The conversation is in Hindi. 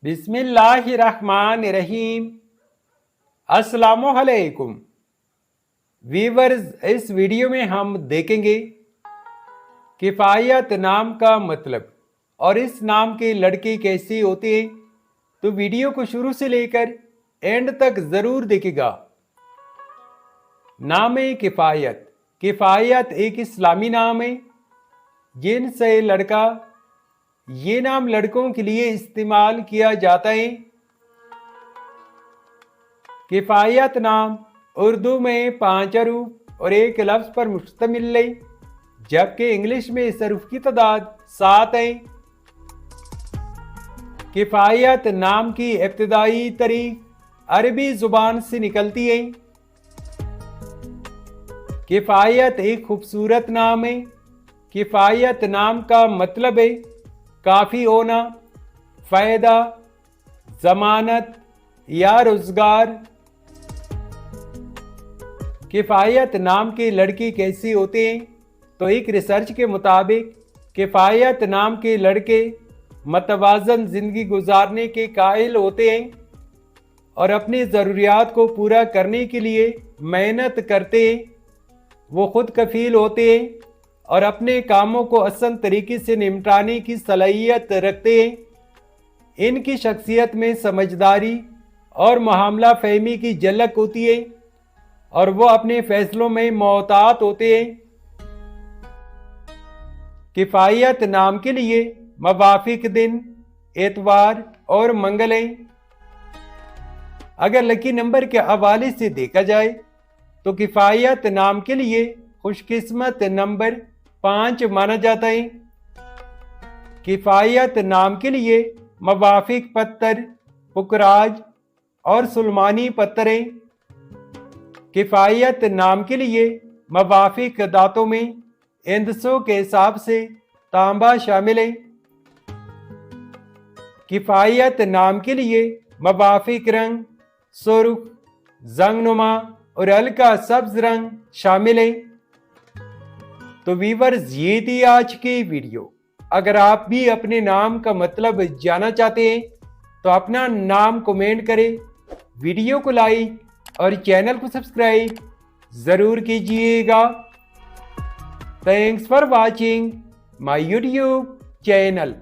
बिस्मिल्लाहिर्रहमानिर्रहीम। अस्सलामुअलैकुम वीवर्स, इस वीडियो में हम देखेंगे किफ़ायत नाम का मतलब और इस नाम के लड़के कैसे होते हैं। तो वीडियो को शुरू से लेकर एंड तक ज़रूर देखिएगा। नाम किफ़ायत। किफ़ायत एक इस्लामी नाम है जिनसे लड़का, ये नाम लड़कों के लिए इस्तेमाल किया जाता है। किफ़ायत नाम उर्दू में 5 हरूफ और एक लफ्ज़ पर मुश्तमिल है, जबकि इंग्लिश में इस हरूफ की तादाद 7 है। किफ़ायत नाम की इब्तिदाई तारीख अरबी ज़ुबान से निकलती है। किफ़ायत एक खूबसूरत नाम है। किफ़ायत नाम का मतलब है काफ़ी होना, फ़ायदा, ज़मानत या रोज़गार। किफ़ायत नाम के लड़के कैसे होते हैं? तो एक रिसर्च के मुताबिक किफ़ायत नाम के लड़के मतवाज़न ज़िंदगी गुजारने के कायल होते हैं और अपनी ज़रूरियात को पूरा करने के लिए मेहनत करते हैं। वो खुद कफ़ील होते हैं और अपने कामों को आसान तरीके से निपटाने की सलाहियत रखते हैं। इनकी शख्सियत में समझदारी और मामला फ़हमी की झलक होती है और वो अपने फैसलों में मोहतात होते हैं। किफ़ायत नाम के लिए मवाफिक दिन एतवार और मंगल हैं। अगर लकी नंबर के हवाले से देखा जाए तो किफ़ायत नाम के लिए खुशकिस्मत नंबर 5 माना जाता है। किफ़ायत नाम के लिए मवाफिक पत्थर पुकराज और सुलमानी पत्थर हैं। किफ़ायत नाम के लिए मवाफिक दांतों में इंदसों के हिसाब से तांबा शामिल है। किफ़ायत नाम के लिए मवाफिक रंग सुर्ख, जंगनुमा और हल्का सब्ज रंग शामिल है। तो वीवर्स, ये थी आज की वीडियो। अगर आप भी अपने नाम का मतलब जानना चाहते हैं तो अपना नाम कमेंट करें, वीडियो को लाइक और चैनल को सब्सक्राइब ज़रूर कीजिएगा। Thanks for watching my YouTube channel.